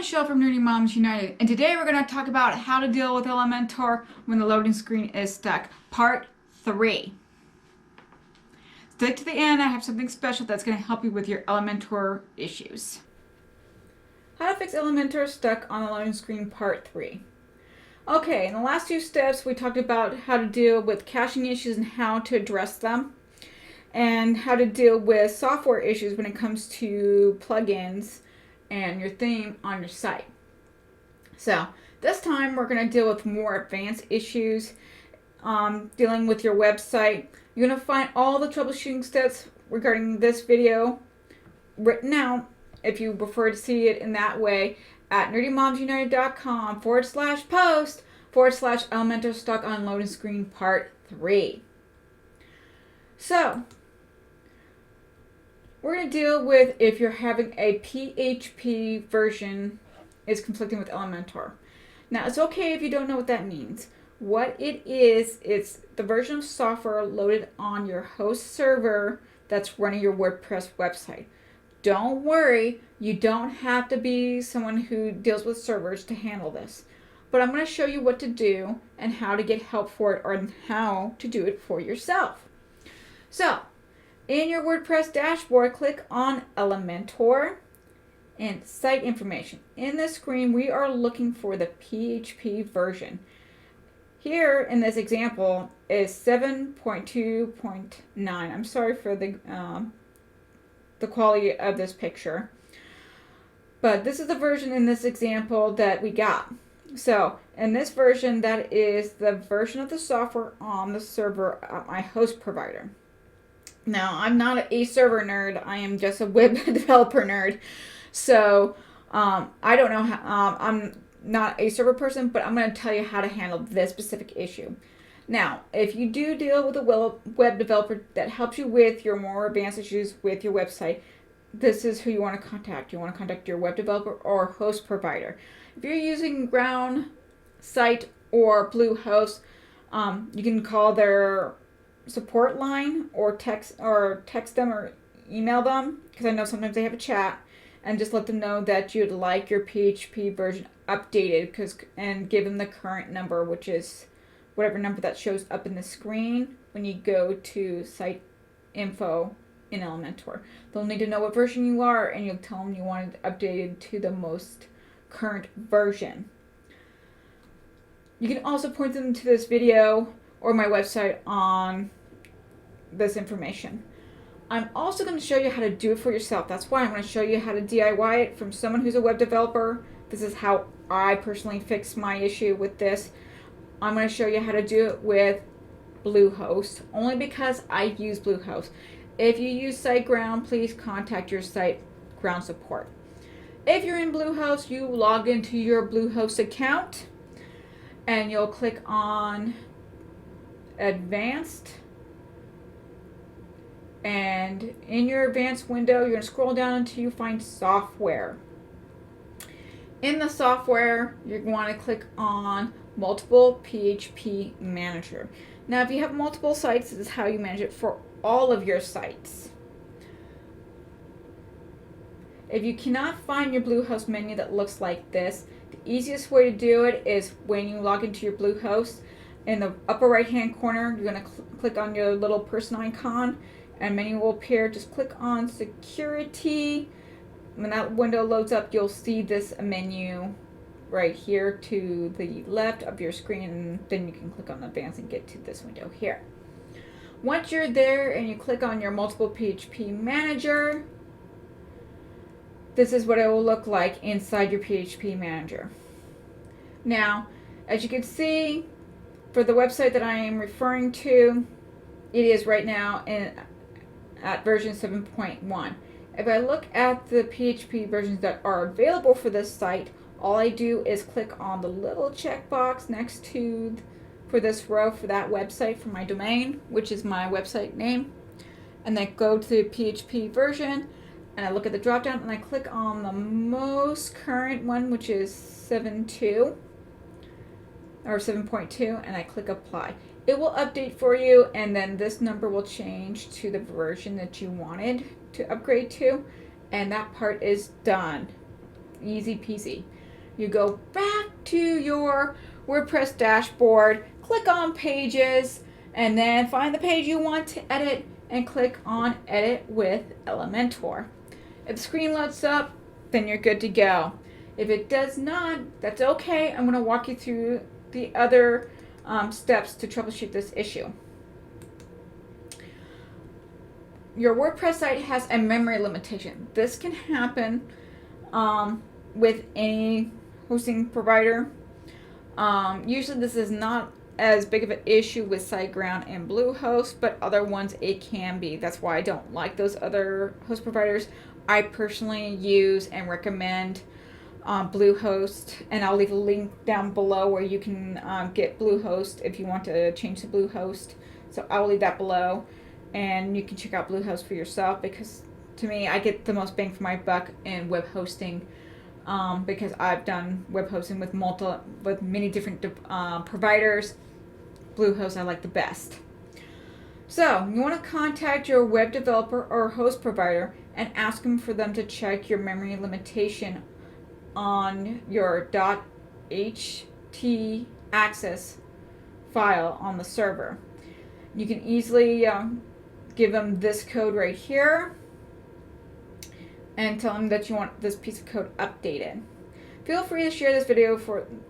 Michelle from Nerdy Moms United, and today we're going to talk about how to deal with Elementor when the loading screen is stuck. Part 3. Stick to the end, I have something special that's going to help you with your Elementor issues. How to fix Elementor stuck on the loading screen, Part 3. Okay, in the last 2 steps we talked about how to deal with caching issues and how to address them, and how to deal with software issues when it comes to plugins and your theme on your site. So this time we're going to deal with more advanced issues dealing with your website. You're going to find all the troubleshooting steps regarding this video written out, if you prefer to see it in that way, at nerdymomsunited.com/post/Elementor stuck on loading screen part 3. So we're going to deal with if you're having a PHP version is conflicting with Elementor. Now, it's okay if you don't know what that means. What it is, it's the version of software loaded on your host server that's running your WordPress website. Don't worry, you don't have to be someone who deals with servers to handle this. But I'm going to show you what to do and how to get help for it, or how to do it for yourself. So, in your WordPress dashboard, click on Elementor and Site Information. In this screen, we are looking for the PHP version. Here in this example is 7.2.9. I'm sorry for the quality of this picture, but this is the version in this example that we got. So in this version, that is the version of the software on the server at my host provider. Now, I'm not a server nerd. I am just a web developer nerd. So I don't know how, I'm not a server person, but I'm going to tell you how to handle this specific issue. Now, if you do deal with a web developer that helps you with your more advanced issues with your website, this is who you want to contact. You want to contact your web developer or host provider. If you're using Ground Site or Bluehost, you can call their support line or text them or email them, because I know sometimes they have a chat, and just let them know that you'd like your PHP version updated, and give them the current number, which is whatever number that shows up in the screen when you go to site info in Elementor. They'll need to know what version you are, and you'll tell them you want it updated to the most current version. You can also point them to this video or my website on this information. I'm also going to show you how to do it for yourself. That's why I'm going to show you how to DIY it from someone who's a web developer. This is how I personally fix my issue with this. I'm going to show you how to do it with Bluehost, only because I use Bluehost. If you use SiteGround, please contact your SiteGround support. If you're in Bluehost, you log into your Bluehost account, and you'll click on Advanced. And in your advanced window, you're going to scroll down until you find software. In the software, you're going to click on Multiple PHP Manager. Now, if you have multiple sites, this is how you manage it for all of your sites. If you cannot find your Bluehost menu that looks like this, the easiest way to do it is when you log into your Bluehost, in the upper right hand corner, you're going to click on your little person icon, and a menu will appear. Just click on Security. When that window loads up, you'll see this menu right here to the left of your screen, and then you can click on Advanced and get to this window here. Once you're there and you click on your Multiple PHP Manager, this is what it will look like inside your PHP Manager. Now, as you can see, for the website that I am referring to, it is right now at version 7.1. If I look at the PHP versions that are available for this site, all I do is click on the little checkbox next to for this row for that website for my domain, which is my website name, and then go to the PHP version, and I look at the drop down and I click on the most current one, which is 7.2 or 7.2, and I click apply. It will update for you, and then this number will change to the version that you wanted to upgrade to, and that part is done. Easy peasy. you go back to your WordPress dashboard, click on Pages, and then find the page you want to edit and click on Edit with Elementor. If the screen loads up, then you're good to go. If it does not, that's okay. I'm going to walk you through the other steps to troubleshoot this issue. Your WordPress site has a memory limitation. This can happen with any hosting provider. Usually this is not as big of an issue with SiteGround and Bluehost, but other ones it can be. That's why I don't like those other host providers. I personally use and recommend Bluehost, and I'll leave a link down below where you can get Bluehost if you want to change to Bluehost. So I will leave that below, and you can check out Bluehost for yourself, because to me, I get the most bang for my buck in web hosting, because I've done web hosting with many different providers. Bluehost I like the best. So you want to contact your web developer or host provider and ask them for them to check your memory limitation on your htaccess file on the server. You can easily give them this code right here and tell them that you want this piece of code updated. Feel free to share this video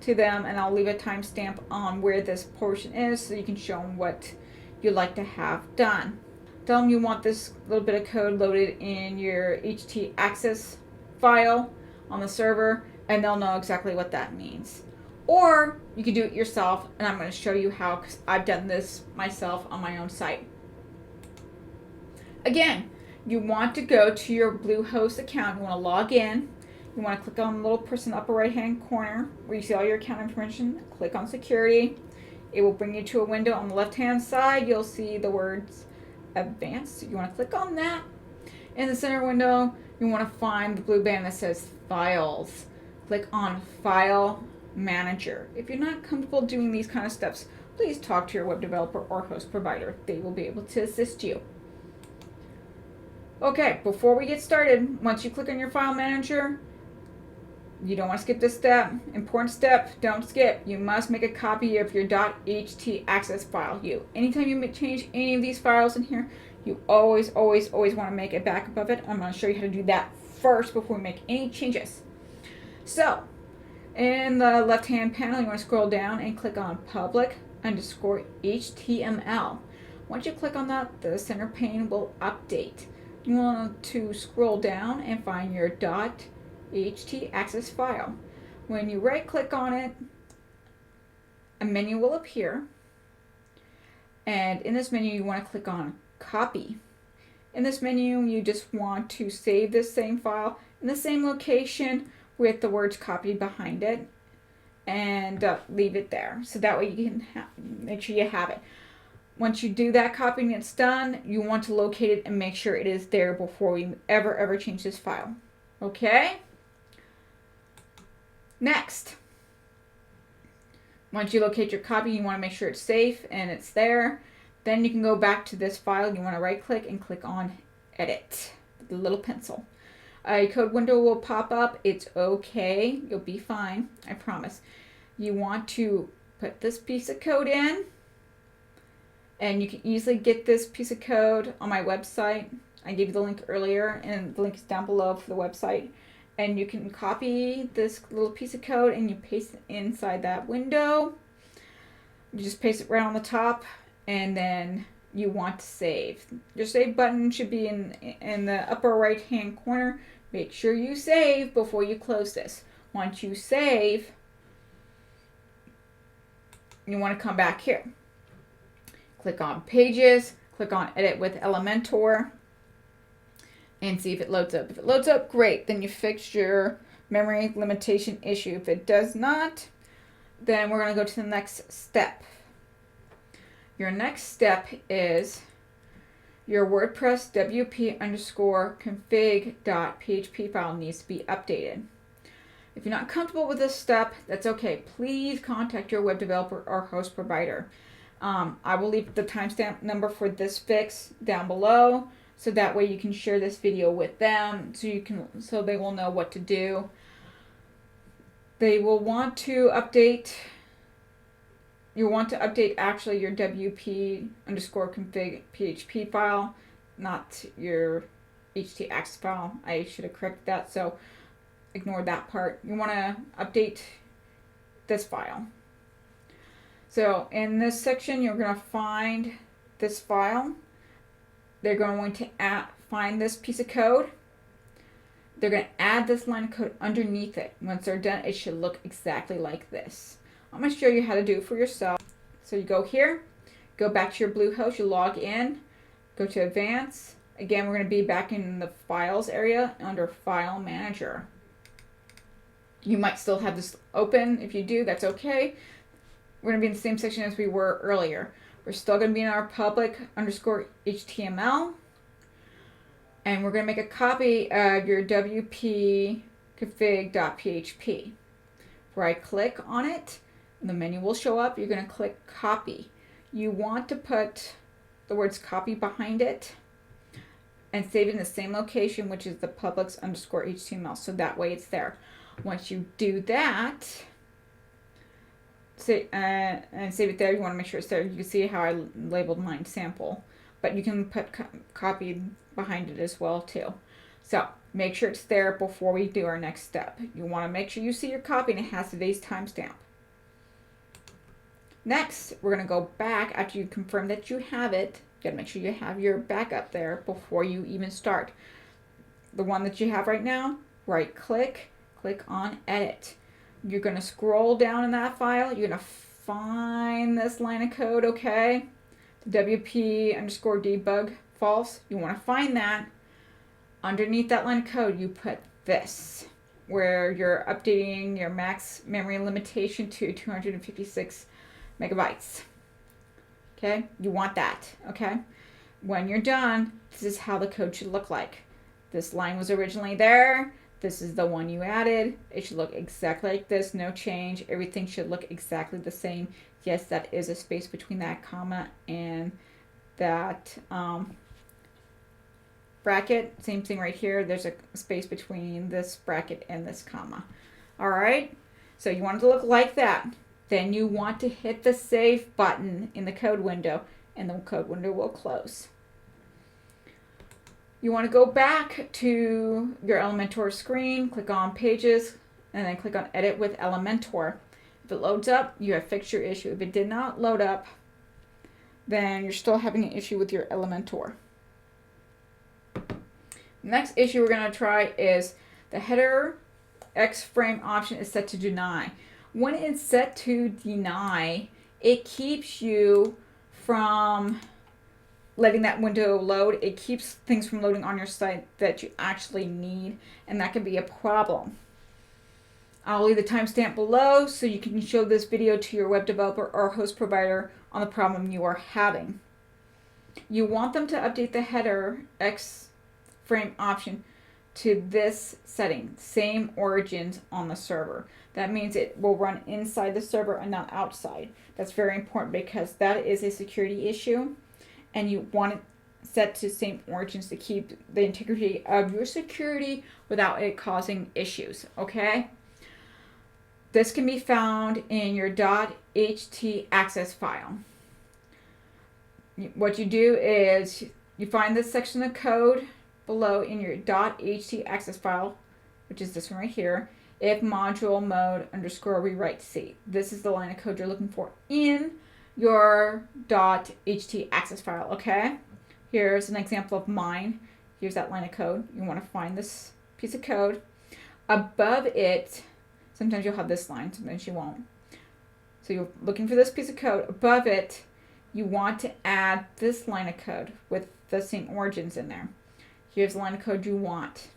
to them, and I'll leave a timestamp on where this portion is so you can show them what you'd like to have done. Tell them you want this little bit of code loaded in your htaccess file on the server, and they'll know exactly what that means. Or you can do it yourself, and I'm going to show you how, because I've done this myself on my own site. Again, you want to go to your Bluehost account. You want to log in. You want to click on the little person upper right hand corner where you see all your account information. Click on security. It will bring you to a window. On the left hand side you'll see the words advanced. You want to click on that. In the center window you want to find the blue band that says files. Click on File Manager. If you're not comfortable doing these kind of steps, please talk to your web developer or host provider. They will be able to assist you. Okay, before we get started, once you click on your file manager, you don't want to skip this step. Important step, don't skip. You must make a copy of your .htaccess file. Anytime you change any of these files in here, you always want to make a backup of it. I'm going to show you how to do that first before we make any changes. So, in the left-hand panel, you want to scroll down and click on public_HTML. Once you click on that, the center pane will update. You want to scroll down and find your .htaccess file. When you right-click on it, a menu will appear, and in this menu you want to click on Copy. In this menu you just want to save this same file in the same location with the words copied behind it, and leave it there, so that way you can make sure you have it. Once you do that copying, it's done, you want to locate it and make sure it is there before we ever change this file. Okay? Next, once you locate your copy, you want to make sure it's safe and it's there. Then you can go back to this file. You want to right click and click on Edit with the little pencil. A code window will pop up. It's okay. You'll be fine. I promise. You want to put this piece of code in, and you can easily get this piece of code on my website. I gave you the link earlier, and the link is down below for the website. And you can copy this little piece of code and you paste it inside that window. You just paste it right on the top, and then you want to save. Your save button should be in the upper right hand corner. Make sure you save before you close this. Once you save, you want to come back here. Click on Pages, click on Edit with Elementor, and see if it loads up. If it loads up, great. Then you fixed your memory limitation issue. If it does not, then we're going to go to the next step. Your next step is your WordPress wp_config.php file needs to be updated. If you're not comfortable with this step, that's okay. Please contact your web developer or host provider. I will leave the timestamp number for this fix down below, so that way you can share this video with them, so they will know what to do. they will want to update. You want to update actually your wp_config PHP file, not your htaccess file. I should have corrected that, so ignore that part. You want to update this file. So in this section, you're going to find this file. They're going to find this piece of code. They're going to add this line of code underneath it. Once they're done, it should look exactly like this. I'm going to show you how to do it for yourself. So you go here, go back to your Bluehost, you log in, go to Advanced. Again, we're going to be back in the Files area under File Manager. You might still have this open. If you do, that's okay. We're going to be in the same section as we were earlier. We're still going to be in our public_HTML. And we're going to make a copy of your wp_config.php. Right click on it, and the menu will show up. You're going to click copy. You want to put the words copy behind it and save it in the same location, which is the publics_HTML. So that way it's there. Once you do that, and save it there, you want to make sure it's there. You can see how I labeled mine sample, but you can put copy behind it as well too. So make sure it's there before we do our next step. You want to make sure you see your copy and it has today's timestamp. Next, we're going to go back after you confirm that you have it. You got to make sure you have your backup there before you even start. The one that you have right now, right click, click on edit. You're going to scroll down in that file. You're going to find this line of code, okay? The wp_debug false. You want to find that. Underneath that line of code, you put this, where you're updating your max memory limitation to 256 megabytes. Okay? You want that, okay? When you're done, this is how the code should look like. This line was originally there. This is the one you added. It should look exactly like this, no change. Everything should look exactly the same. Yes, that is a space between that comma and that bracket. Same thing right here. There's a space between this bracket and this comma. All right, so you want it to look like that. Then you want to hit the save button in the code window, and the code window will close. You want to go back to your Elementor screen, click on Pages, and then click on Edit with Elementor. If it loads up, you have fixed your issue. If it did not load up, then you're still having an issue with your Elementor. Next issue we're going to try is the header X frame option is set to deny. When it's set to deny, it keeps you from letting that window load. It keeps things from loading on your site that you actually need, and that can be a problem. I'll leave the timestamp below so you can show this video to your web developer or host provider on the problem you are having. You want them to update the header X frame option to this setting, same origins on the server. That means it will run inside the server and not outside. That's very important because that is a security issue, and you want it set to same origins to keep the integrity of your security without it causing issues, okay? This can be found in your .htaccess file. What you do is you find this section of code below in your .htaccess file, which is this one right here, if module mode _ rewrite C. This is the line of code you're looking for in your .htaccess file, okay? Here's an example of mine. Here's that line of code. You want to find this piece of code. Above it, sometimes you'll have this line, sometimes you won't. So you're looking for this piece of code. Above it, you want to add this line of code with the same origins in there. Here's the line of code you want.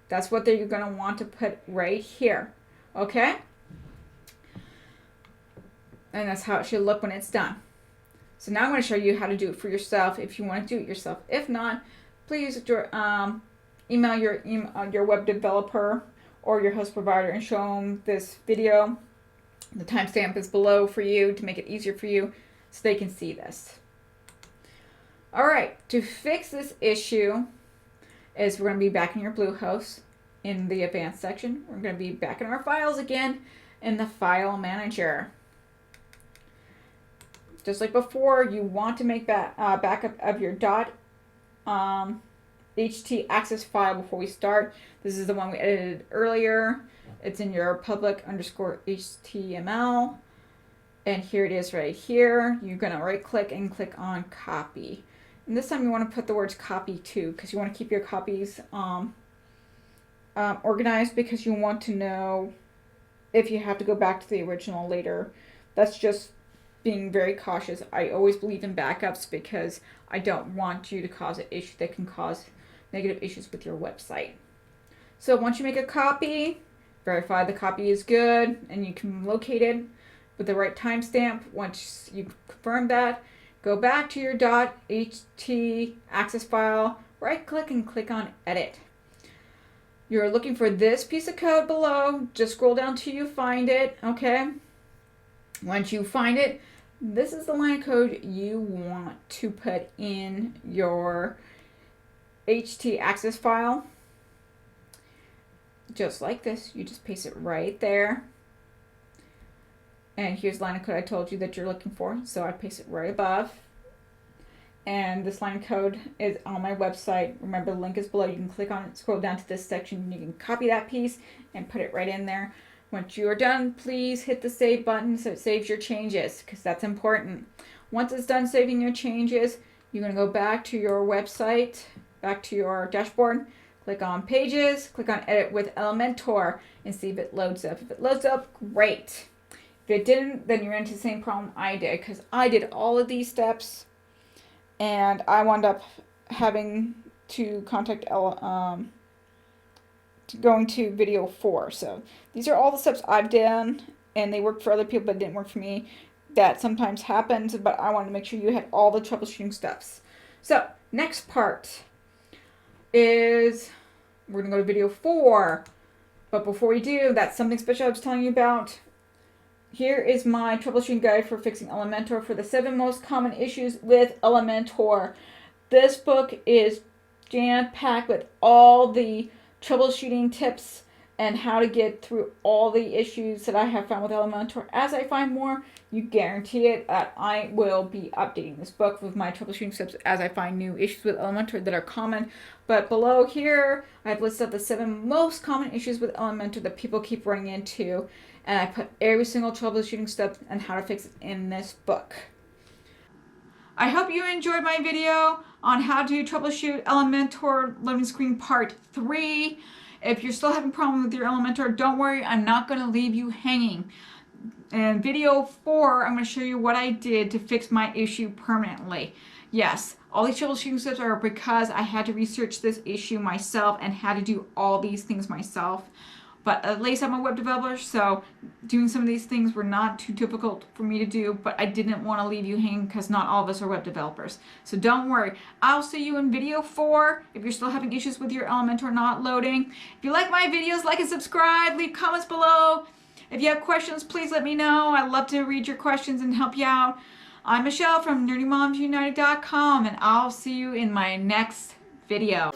That's what you're going to want to put right here, okay? And that's how it should look when it's done. So now I'm going to show you how to do it for yourself if you want to do it yourself. If not, please email your web developer or your host provider and show them this video. The timestamp is below for you to make it easier for you so they can see this. All right, to fix this issue is we're going to be back in your Bluehost in the advanced section. We're going to be back in our files again in the file manager. Just like before, you want to make backup of your htaccess file before we start. This is the one we edited earlier. It's in your public_html. And here it is right here. You're going to right click and click on copy. And this time you want to put the words copy to, because you want to keep your copies organized, because you want to know if you have to go back to the original later. That's just being very cautious. I always believe in backups because I don't want you to cause an issue that can cause negative issues with your website. So once you make a copy, verify the copy is good and you can locate it with the right timestamp. Once you confirm that, go back to your htaccess file, right click and click on edit. You're looking for this piece of code below. Just scroll down till you find it, okay? Once you find it, this is the line of code you want to put in your htaccess file. Just like this, you just paste it right there. And here's the line of code I told you that you're looking for, so I paste it right above. And this line of code is on my website. Remember, the link is below. You can click on it, scroll down to this section, and you can copy that piece and put it right in there. Once you are done, please hit the save button so it saves your changes, because that's important. Once it's done saving your changes, you're going to go back to your website, back to your dashboard, click on Pages, click on Edit with Elementor, and see if it loads up. If it loads up, great. If it didn't, then you're into the same problem I did, because I did all of these steps, and I wound up having to contact going to video 4. So these are all the steps I've done, and they worked for other people but didn't work for me. That sometimes happens, but I wanted to make sure you had all the troubleshooting steps. So next part is we're going to go to video 4. But before we do, that's something special I was telling you about. Here is my troubleshooting guide for fixing Elementor for the 7 most common issues with Elementor. This book is jam-packed with all the troubleshooting tips and how to get through all the issues that I have found with Elementor. As I find more, you guarantee it that I will be updating this book with my troubleshooting steps as I find new issues with Elementor that are common. But below here, I've listed the 7 most common issues with Elementor that people keep running into. And I put every single troubleshooting step and how to fix it in this book. I hope you enjoyed my video on how to troubleshoot Elementor loading screen part 3. If you're still having problems with your Elementor, don't worry, I'm not going to leave you hanging. In video 4, I'm going to show you what I did to fix my issue permanently. Yes, all these troubleshooting steps are because I had to research this issue myself and had to do all these things myself. But at least I'm a web developer, so doing some of these things were not too difficult for me to do, but I didn't want to leave you hanging because not all of us are web developers. So don't worry. I'll see you in video 4 if you're still having issues with your Elementor not loading. If you like my videos, like and subscribe, leave comments below. If you have questions, please let me know. I'd love to read your questions and help you out. I'm Michelle from nerdymomsunited.com, and I'll see you in my next video.